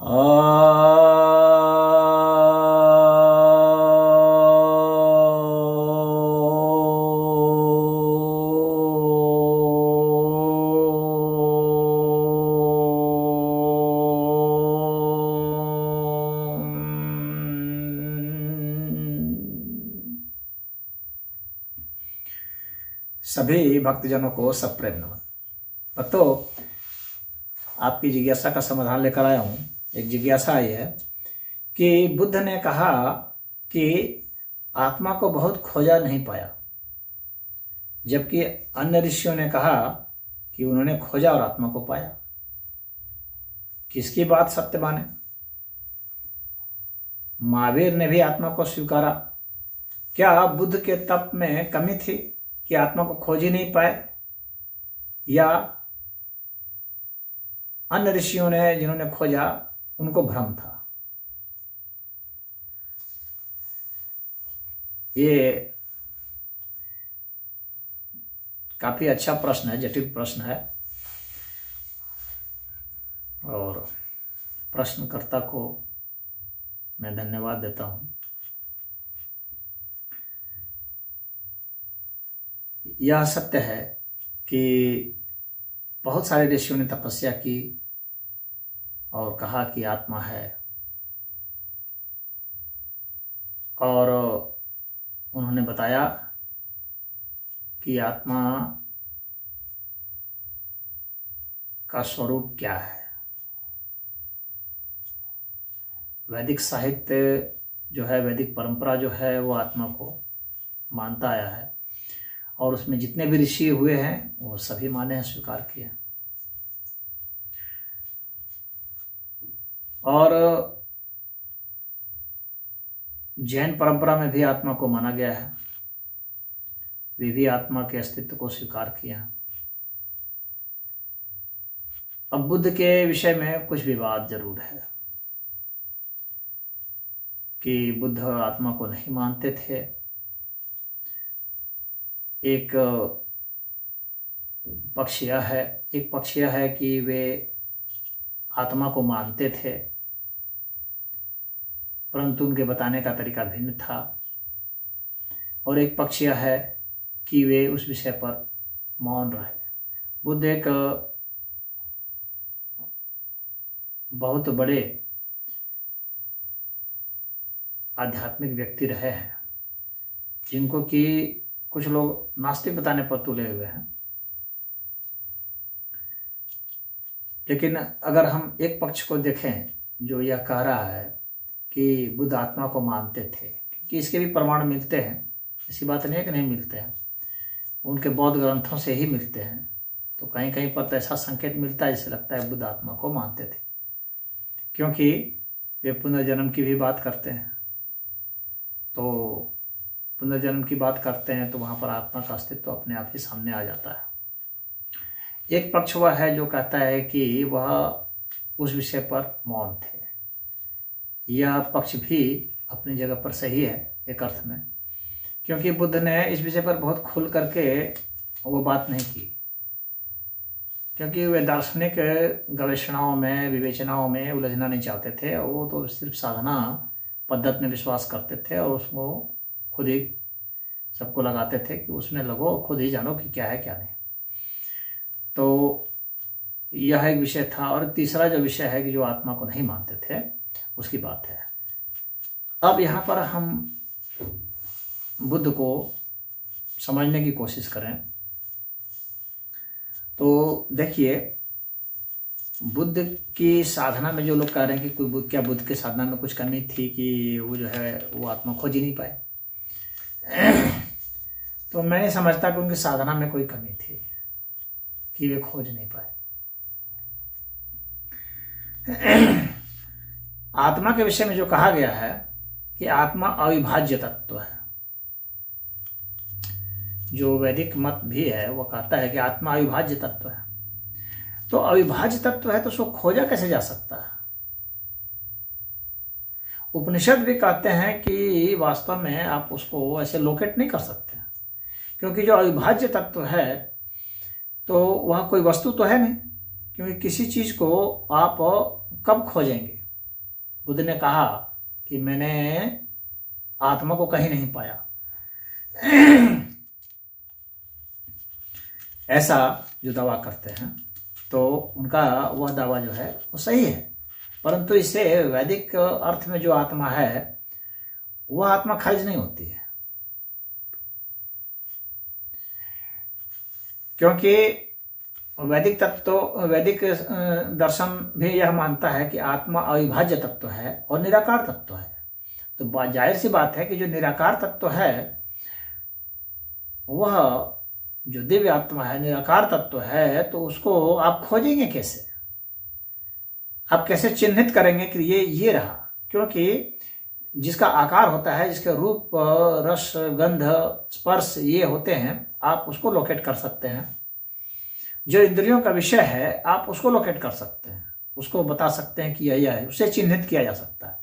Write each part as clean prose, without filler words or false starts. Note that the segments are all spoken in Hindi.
सभी भक्तजनों को सप्रेम नमन। भक्तों, आपकी जिज्ञासा का समाधान लेकर आया हूँ। एक जिज्ञासा आई है कि बुद्ध ने कहा कि आत्मा को बहुत खोजा नहीं पाया, जबकि अन्य ऋषियों ने कहा कि उन्होंने खोजा और आत्मा को पाया। किसकी बात सत्य माने? महावीर ने भी आत्मा को स्वीकारा। क्या बुद्ध के तप में कमी थी कि आत्मा को खोज ही नहीं पाए, या अन्य ऋषियों ने जिन्होंने खोजा उनको भ्रम था? ये काफी अच्छा प्रश्न है, जटिल प्रश्न है, और प्रश्नकर्ता को मैं धन्यवाद देता हूं। यह सत्य है कि बहुत सारे ऋषियों ने तपस्या की और कहा कि आत्मा है, और उन्होंने बताया कि आत्मा का स्वरूप क्या है। वैदिक साहित्य जो है, वैदिक परंपरा जो है, वो आत्मा को मानता आया है, और उसमें जितने भी ऋषि हुए हैं वो सभी माने हैं, स्वीकार किए। और जैन परंपरा में भी आत्मा को माना गया है, वे भी आत्मा के अस्तित्व को स्वीकार किया। अब बुद्ध के विषय में कुछ विवाद जरूर है कि बुद्ध आत्मा को नहीं मानते थे। एक पक्ष यह है कि वे आत्मा को मानते थे, परंतु उनके बताने का तरीका भिन्न था। और एक पक्ष यह है कि वे उस विषय पर मौन रहे। बुद्ध एक बहुत बड़े आध्यात्मिक व्यक्ति रहे हैं, जिनको कि कुछ लोग नास्तिक बताने पर तुले हुए हैं। लेकिन अगर हम एक पक्ष को देखें जो यह कह रहा है कि बुद्ध आत्मा को मानते थे, क्योंकि इसके भी प्रमाण मिलते हैं, ऐसी बात नहीं है कि नहीं मिलते हैं, उनके बौद्ध ग्रंथों से ही मिलते हैं। तो कहीं कहीं पर तो ऐसा संकेत मिलता है जैसे लगता है बुद्ध आत्मा को मानते थे, क्योंकि वे पुनर्जन्म की भी बात करते हैं। तो पुनर्जन्म की बात करते हैं तो वहाँ पर आत्मा का अस्तित्व अपने आप ही सामने आ जाता है। एक पक्ष वह है जो कहता है कि वह उस विषय पर मौन थे। यह पक्ष भी अपनी जगह पर सही है एक अर्थ में, क्योंकि बुद्ध ने इस विषय पर बहुत खुल करके वो बात नहीं की, क्योंकि वे दार्शनिक गवेषणाओं में, विवेचनाओं में उलझना नहीं चाहते थे। वो तो सिर्फ साधना पद्धति में विश्वास करते थे, और उसको खुद ही सबको लगाते थे कि उसमें लगो, खुद ही जानो कि क्या है क्या नहीं। तो यह एक विषय था। और तीसरा जो विषय है कि जो आत्मा को नहीं मानते थे, उसकी बात है। अब यहाँ पर हम बुद्ध को समझने की कोशिश करें तो देखिए, बुद्ध की साधना में जो लोग कह रहे हैं कि क्या बुद्ध की साधना में कुछ कमी थी कि वो जो है वो आत्मा खोज ही नहीं पाए, तो मैं नहीं समझता कि उनकी साधना में कोई कमी थी कि वे खोज नहीं पाए। आत्मा के विषय में जो कहा गया है कि आत्मा अविभाज्य तत्व है, जो वैदिक मत भी है वो कहता है कि आत्मा अविभाज्य तत्व है। तो अविभाज्य तत्व है तो उसको खोजा कैसे जा सकता है? उपनिषद भी कहते हैं कि वास्तव में आप उसको ऐसे लोकेट नहीं कर सकते, क्योंकि जो अविभाज्य तत्व है तो वह कोई वस्तु तो है नहीं, क्योंकि किसी चीज को आप कब खोजेंगे? बुद्ध ने कहा कि मैंने आत्मा को कहीं नहीं पाया, ऐसा जो दावा करते हैं, तो उनका वह दावा जो है वो सही है, परंतु इससे वैदिक अर्थ में जो आत्मा है वह आत्मा खारिज नहीं होती है, क्योंकि वैदिक दर्शन भी यह मानता है कि आत्मा अविभाज्य तत्व है और निराकार तत्व है। तो जाहिर सी बात है कि जो निराकार तत्व है वह जो दिव्य आत्मा है, निराकार तत्व है, तो उसको आप खोजेंगे कैसे? आप कैसे चिन्हित करेंगे कि ये रहा? क्योंकि जिसका आकार होता है, जिसके रूप, रस, गंध, स्पर्श ये होते हैं, आप उसको लोकेट कर सकते हैं। जो इंद्रियों का विषय है आप उसको लोकेट कर सकते हैं, उसको बता सकते हैं कि यह है, उसे चिन्हित किया जा सकता है।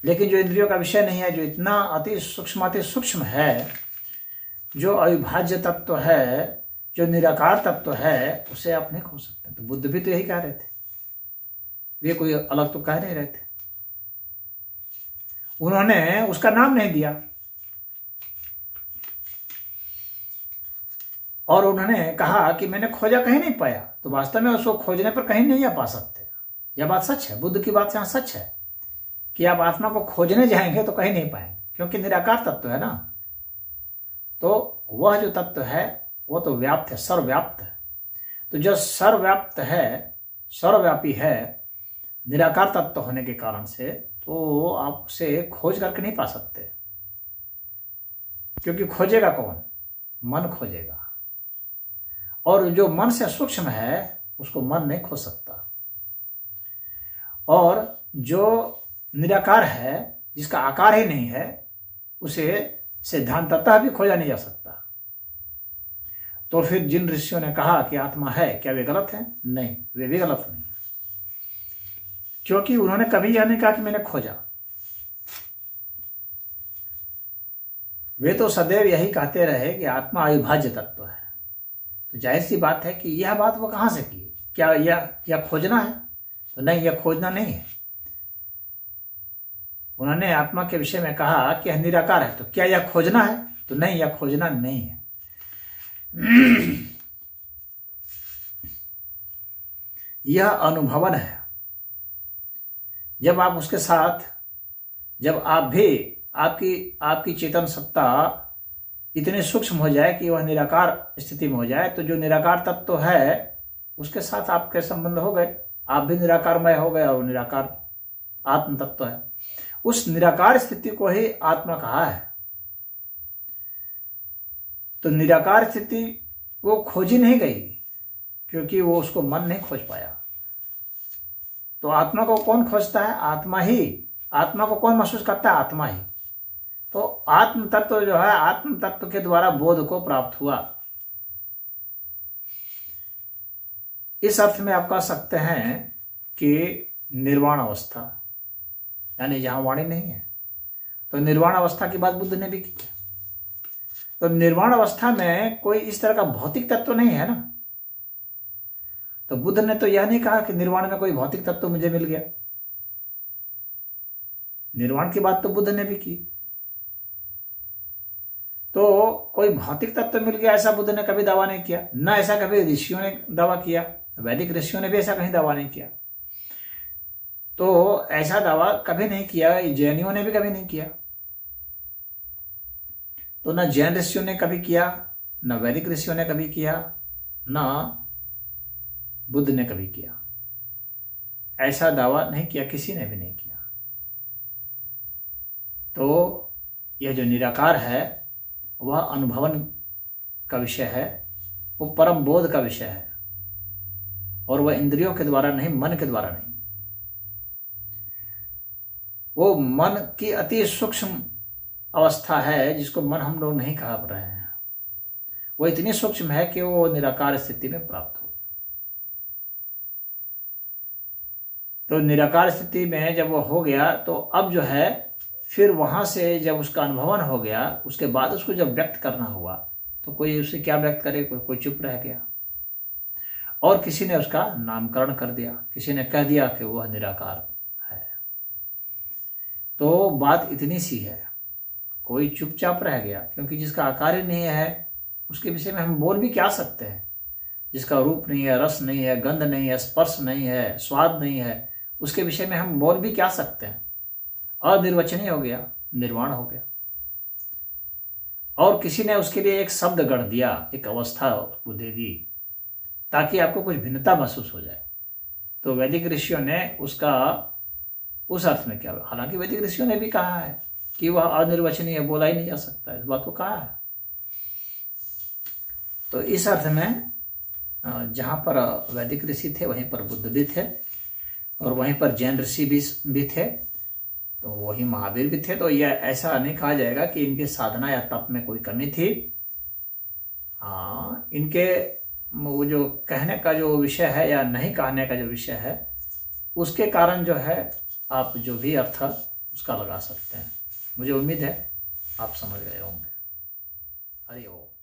लेकिन जो इंद्रियों का विषय नहीं है, जो इतना अति सूक्ष्म है, जो अविभाज्य तत्व है, जो निराकार तत्व है, उसे आप नहीं खो सकते। तो बुद्ध भी तो यही कह रहे थे, वे कोई अलग तो कह नहीं रहे थे। उन्होंने उसका नाम नहीं दिया और उन्होंने कहा कि मैंने खोजा, कहीं नहीं पाया। तो वास्तव में उसको खोजने पर कहीं नहीं पा सकते। यह बात सच है, बुद्ध की बात यहाँ सच है कि आप आत्मा को खोजने जाएंगे तो कहीं नहीं पाएंगे, क्योंकि निराकार तत्व है ना। तो वह जो तत्व है वो तो व्याप्त है, सर्वव्याप्त है। तो जो सर्वव्याप्त है, सर्वव्यापी है, निराकार तत्व होने के कारण से, तो आप उसे खोज करके नहीं पा सकते, क्योंकि खोजेगा कौन? मन खोजेगा, और जो मन से सूक्ष्म है उसको मन नहीं खोज सकता। और जो निराकार है, जिसका आकार ही नहीं है, उसे सिद्धांततः भी खोजा नहीं जा सकता। तो फिर जिन ऋषियों ने कहा कि आत्मा है, क्या वे गलत हैं? नहीं, वे भी गलत नहीं, क्योंकि उन्होंने कभी यह नहीं कहा कि मैंने खोजा। वे तो सदैव यही कहते रहे कि आत्मा अविभाज्य तत्व है। तो जाहिर सी बात है कि यह बात वो कहां से की? क्या यह खोजना है? तो नहीं, यह खोजना नहीं है। उन्होंने आत्मा के विषय में कहा कि यह निराकार है, तो क्या यह खोजना है? तो नहीं, यह खोजना नहीं है। यह अनुभवन है। जब आप उसके साथ, जब आप भी आपकी चेतन सत्ता इतनी सूक्ष्म हो जाए कि वह निराकार स्थिति में हो जाए, तो जो निराकार तत्व है उसके साथ आपके संबंध हो गए, आप भी निराकारमय हो गए और निराकार आत्म तत्व है। उस निराकार स्थिति को ही आत्मा कहा है। तो निराकार स्थिति वो खोजी नहीं गई, क्योंकि वो उसको मन नहीं खोज पाया। तो आत्मा को कौन खोजता है? आत्मा ही। आत्मा को कौन महसूस करता है? आत्मा ही। तो आत्म तत्व जो है, आत्म तत्व के द्वारा बोध को प्राप्त हुआ। इस अर्थ में आप कह सकते हैं कि निर्वाण अवस्था, यानी जहां वाणी नहीं है, तो निर्वाण अवस्था की बात बुद्ध ने भी की। तो निर्वाण अवस्था में कोई इस तरह का भौतिक तत्व नहीं है ना। तो बुद्ध ने तो यह नहीं कहा कि निर्वाण में कोई भौतिक तत्व मुझे मिल गया। निर्वाण की बात तो बुद्ध ने भी की। तो कोई भौतिक तत्व मिल गया ऐसा बुद्ध ने कभी दावा नहीं किया, ना ऐसा कभी ऋषियों ने दावा किया, वैदिक ऋषियों ने भी ऐसा कहीं दावा नहीं किया। तो ऐसा दावा कभी नहीं किया, जैनियों ने भी कभी नहीं किया। तो न जैन ऋषियों ने कभी किया, न वैदिक ऋषियों ने कभी किया, न बुद्ध ने कभी किया। ऐसा दावा नहीं किया, किसी ने भी नहीं किया। तो यह जो निराकार है वह अनुभवन का विषय है, वो परम बोध का विषय है, और वह इंद्रियों के द्वारा नहीं, मन के द्वारा नहीं। वो मन की अति सूक्ष्म अवस्था है जिसको मन हम लोग नहीं कह रहे हैं। वो इतनी सूक्ष्म है कि वो निराकार स्थिति में प्राप्त हो। तो निराकार स्थिति में जब वो हो गया, तो अब जो है फिर वहां से जब उसका अनुभवन हो गया, उसके बाद उसको जब व्यक्त करना हुआ, तो कोई उसे क्या व्यक्त करे? कोई चुप रह गया, और किसी ने उसका नामकरण कर दिया, किसी ने कह दिया कि वह निराकार है। तो बात इतनी सी है, कोई चुपचाप रह गया, क्योंकि जिसका आकार ही नहीं है उसके विषय में हम बोल भी क्या सकते हैं। जिसका रूप नहीं है, रस नहीं है, गंध नहीं है, स्पर्श नहीं है, स्वाद नहीं है, उसके विषय में हम बोल भी क्या सकते हैं। अनिर्वचनीय हो गया, निर्वाण हो गया। और किसी ने उसके लिए एक शब्द गढ़ दिया, एक अवस्था उसको दे दी, ताकि आपको कुछ भिन्नता महसूस हो जाए। तो वैदिक ऋषियों ने उसका उस अर्थ में क्या, हालांकि वैदिक ऋषियों ने भी कहा है कि वह अनिर्वचनीय, बोला ही नहीं जा सकता, इस बात को कहा है। तो इस अर्थ में जहाँ पर वैदिक ऋषि थे वहीं पर बुद्ध भी थे, और वहीं पर जैन ऋषि भी थे, तो वही महावीर भी थे। तो यह ऐसा नहीं कहा जाएगा कि इनके साधना या तप में कोई कमी थी। हाँ, इनके वो जो कहने का जो विषय है या नहीं कहने का जो विषय है, उसके कारण जो है आप जो भी अर्थ उसका लगा सकते हैं। मुझे उम्मीद है आप समझ गए होंगे। हरि ओम।